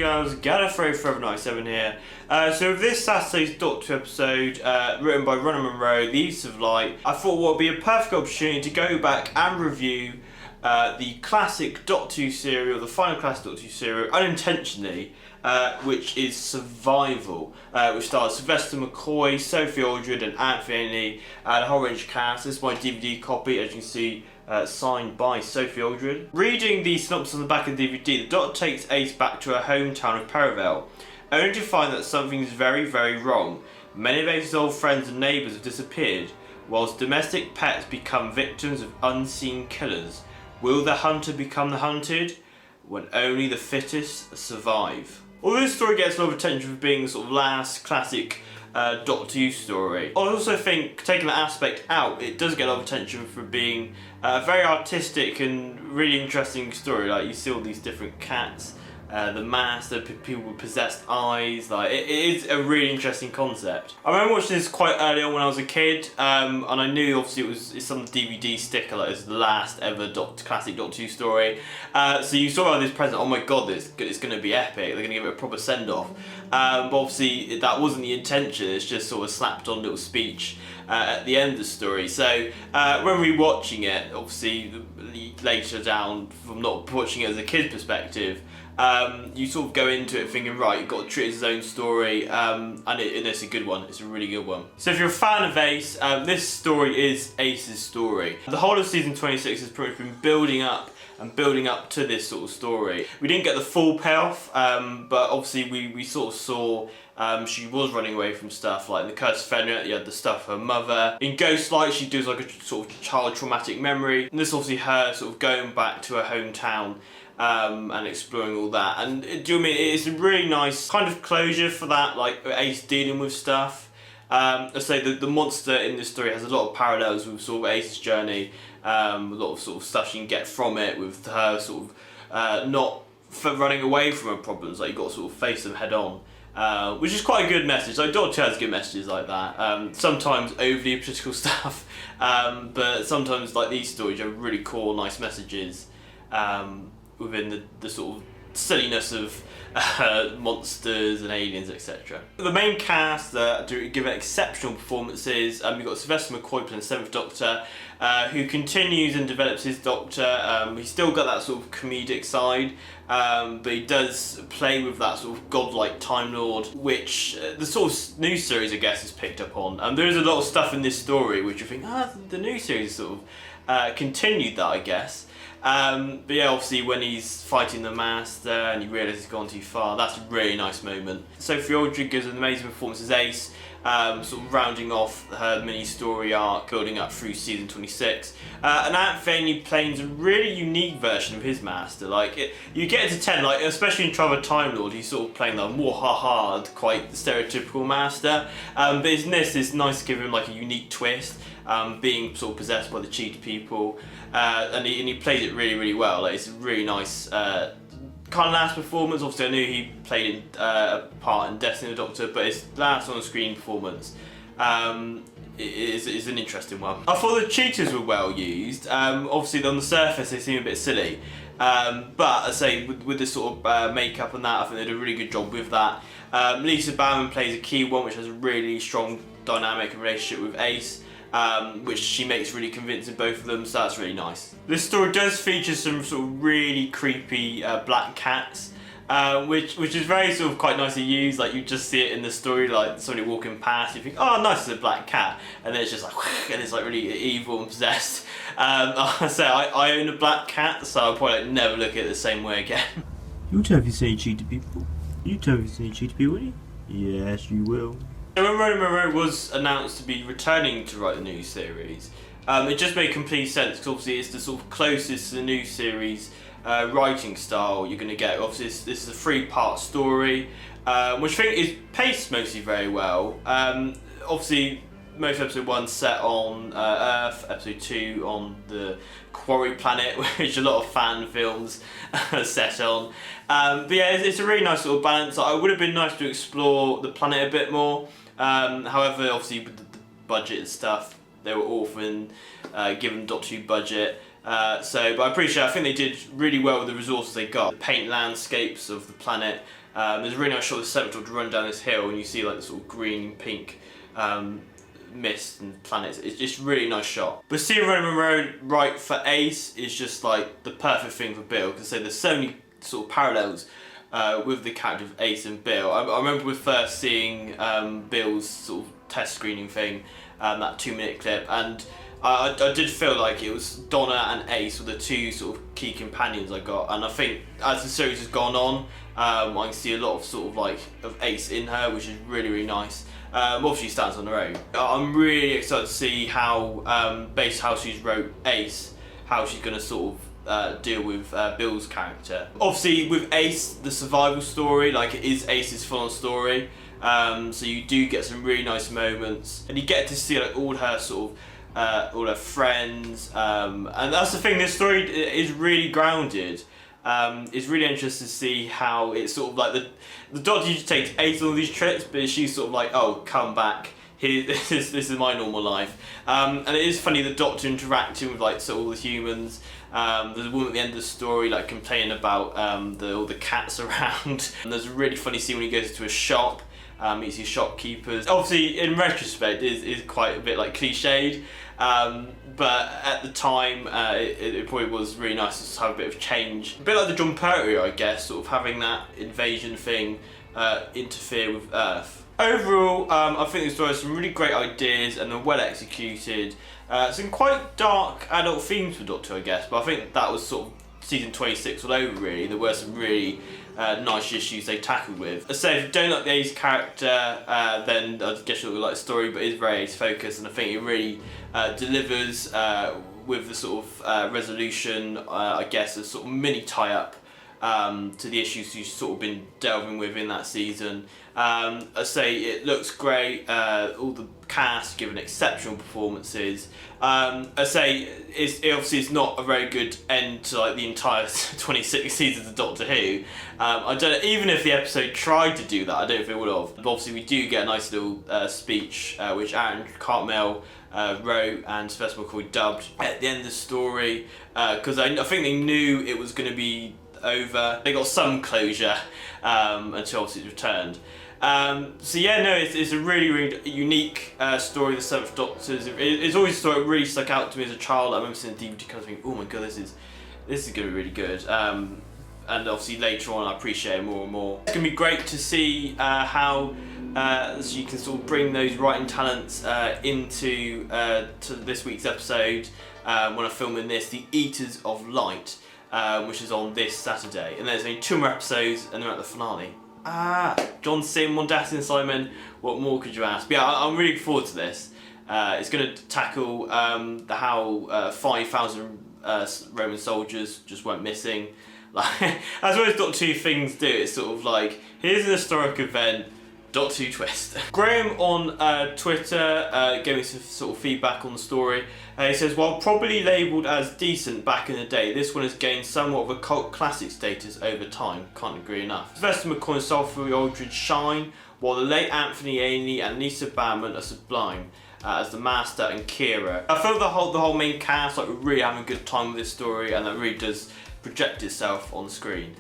girls, Gallifrey Forever 97 here. So with this Saturday's Doctor episode, written by Rona Munro, The East of Light, I thought what would be a perfect opportunity to go back and review the classic Doctor Who serial, the final classic Doctor Who serial, unintentionally, which is Survival, which stars Sylvester McCoy, Sophie Aldred and Anthony, and a whole range of cast. This is my DVD copy, as you can see, signed by Sophie Aldred. Reading the synopsis on the back of the DVD, the Doctor takes Ace back to her hometown of Perivale, only to find that something is very, very wrong. Many of Ace's old friends and neighbours have disappeared, whilst domestic pets become victims of unseen killers. Will the hunter become the hunted? When only the fittest survive. Although this story gets a lot of attention for being the sort of last classic Doctor Who story, I also think, taking that aspect out, it does get a lot of attention for being a very artistic and really interesting story. Like, you see all these different cats, the mask, the people with possessed eyes. Like, it is a really interesting concept. I remember watching this quite early on when I was a kid, and I knew obviously it's some DVD sticker, like it's the last ever classic Doctor Who story. So you saw this present, oh my god, it's going to be epic, they're going to give it a proper send-off. But obviously that wasn't the intention, it's just sort of slapped on a little speech at the end of the story. So when rewatching it, obviously later down, from not watching it as a kid's perspective, you sort of go into it thinking, right, you've got to treat it as its own story, and it's a good one, it's a really good one. So if you're a fan of Ace, this story is Ace's story. The whole of season 26 has pretty much been building up to this sort of story. We didn't get the full payoff, but obviously we sort of saw she was running away from stuff like in the Curse of Fenrir. You had the stuff of her mother. In Ghostlight, she does like a sort of child traumatic memory, and this is obviously her sort of going back to her hometown and exploring all that. And do you know what I mean? It's a really nice kind of closure for that, like Ace dealing with stuff. I say the monster in this story has a lot of parallels with sort of Ace's journey. A lot of sort of stuff she can get from it, with her sort of not running away from her problems. Like, you've got to sort of face them head on. Which is quite a good message. Like, Doctor has good messages like that. Sometimes overly political stuff, but sometimes like these stories have really cool, nice messages within the sort of silliness of monsters and aliens, etc. The main cast do give exceptional performances. You've got Sylvester McCoy playing the 7th Doctor, who continues and develops his Doctor. He's still got that sort of comedic side, but he does play with that sort of godlike Time Lord, which the sort of new series, I guess, has picked up on. There is a lot of stuff in this story which you think, the new series sort of continued that, I guess. But yeah, obviously when he's fighting the Master and he realises he's gone too far, that's a really nice moment. Sophie Aldred gives an amazing performance as Ace, sort of rounding off her mini story arc, building up through season 26. And Anthony plays a really unique version of his Master. Like, you get it to 10, like especially in Travel Time Lord, he's sort of playing the more hard, quite stereotypical Master. But in this, it's nice to give him like a unique twist. Being sort of possessed by the cheetah people, and he plays it really, really well. Like, it's a really nice kind of last performance. Obviously I knew he played a part in Destiny of the Doctor, but his last on screen performance is an interesting one. I thought the cheetahs were well used. Obviously on the surface they seem a bit silly, but I say with the sort of makeup and that, I think they did a really good job with that. Lisa Bowman plays a key one, which has a really strong dynamic and relationship with Ace, which she makes really convincing, both of them, so that's really nice. This story does feature some sort of really creepy black cats, which is very sort of quite nicely used. Like, you just see it in the story, like somebody walking past, you think, oh nice, it's a black cat, and then it's just like, and it's like really evil and possessed. I own a black cat, so I'll probably never look at it the same way again. You'll tell if you see cheetah people. You tell if you see cheetah people, will you? Yes, you will. So when Rona Munro was announced to be returning to write the new series, it just made complete sense, because obviously it's the sort of closest to the new series writing style you're going to get. Obviously this is a 3-part story, which I think is paced mostly very well. Obviously most of episode 1 set on Earth, episode 2 on the Quarry planet, which a lot of fan films are set on. But yeah, it's a really nice sort of balance. It would have been nice to explore the planet a bit more. However, obviously with the budget and stuff, they were often given Doctor Who budget. But I appreciate, I think they did really well with the resources they got. The paint landscapes of the planet There's a really nice shot of the 7th Doctor run down this hill, and you see like the sort of green, pink mist and planets. It's just a really nice shot. But seeing Rona Munro write for Ace is just like the perfect thing for Bill, because there's so many sort of parallels with the character of Ace and Bill. I remember we first seeing Bill's sort of test screening thing, that 2-minute clip, and I did feel like it was Donna and Ace were the two sort of key companions I got, and I think as the series has gone on, I can see a lot of sort of like of Ace in her, which is really, really nice. Obviously she stands on her own. I'm really excited to see how, based how she's wrote Ace, how she's going to sort of deal with Bill's character. Obviously with Ace, the survival story, like it is Ace's full-on story, so you do get some really nice moments, and you get to see like all her sort of all her friends, and that's the thing, this story is really grounded. It's really interesting to see how it's sort of like the Doctor usually takes Ace on all these trips, but she's sort of like, oh, come back, here, this is my normal life. And it is funny, the Doctor interacting with like sort of all the humans. There's a woman at the end of the story like complaining about all the cats around. And there's a really funny scene when he goes to a shop, meets his shopkeepers. Obviously, in retrospect, is quite a bit like cliched. But at the time, it probably was really nice to have a bit of change. A bit like the John Pertwee, I guess, sort of having that invasion thing interfere with Earth. Overall, I think the story has some really great ideas and they're well executed. Some quite dark adult themes for Doctor, I guess, but I think that was sort of season 26 all over, really. There were some really nice issues they tackled with. As I say, if you don't like the Ace character, then I guess you'll like the story, but it's very Ace focused, and I think it really delivers with the sort of resolution, I guess, a sort of mini tie-up to the issues you've sort of been delving with in that season. I say it looks great, all the cast given exceptional performances. I say it obviously is not a very good end to like the entire 26 seasons of Doctor Who. I don't know, even if the episode tried to do that, I don't know if it would have. But obviously we do get a nice little speech which Aaron Cartmel wrote and Sylvester McCoy dubbed at the end of the story, because I think they knew it was going to be over. They got some closure until obviously it returned. So yeah, no, it's a really, really unique story, the 7th Doctor's. It's always a story that really stuck out to me as a child. I remember seeing the DVD kind of thinking, oh my god, this is going to be really good. And obviously later on I appreciate it more and more. It's going to be great to see how so you can sort of bring those writing talents into to this week's episode when I'm filming this, The Eaters of Light, which is on this Saturday. And there's only 2 more episodes and they're at the finale. John Sim, Mondatin Simon, what more could you ask? But yeah, I'm really looking forward to this. It's going to tackle how 5,000 Roman soldiers just went missing. Like, as well as Doctor Who things do, it's sort of like, here's an historic event, Doctor Who twist. Graham on Twitter gave me some sort of feedback on the story. He says, while probably labelled as decent back in the day, this one has gained somewhat of a cult classic status over time. Can't agree enough. Sylvester McCoy and Sulphur Aldridge shine, while the late Anthony Ainley and Lisa Bauman are sublime as the Master and Kira. I feel the whole main cast like we're really having a good time with this story, and that really does project itself on screen.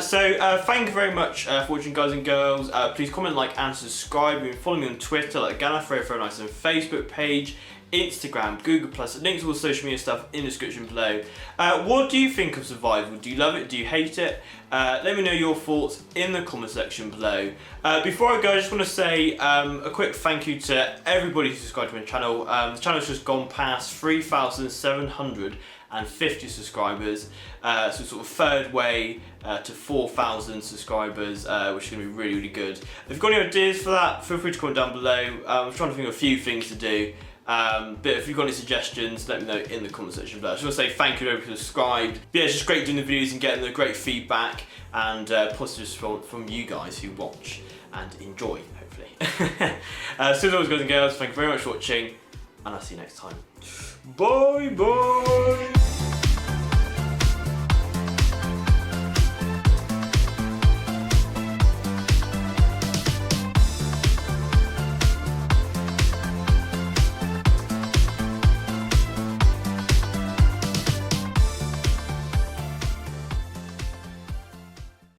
So thank you very much for watching, guys and girls. Please comment, like and subscribe. You can follow me on Twitter like Gallifrey Nice, and Facebook page, Instagram, Google+, links to all the social media stuff in the description below. What do you think of Survival? Do you love it? Do you hate it? Let me know your thoughts in the comment section below. Before I go, I just want to say a quick thank you to everybody who subscribed to my channel. The channel's just gone past 3,750 subscribers, so sort of third way to 4,000 subscribers, which is going to be really, really good. If you've got any ideas for that, feel free to comment down below. I'm trying to think of a few things to do. But if you've got any suggestions, let me know in the comment section below. I just want to say thank you to everyone who subscribed. But yeah, it's just great doing the videos and getting the great feedback and positive from you guys who watch and enjoy, hopefully. So as always, guys and girls, thank you very much for watching, and I'll see you next time. Bye bye!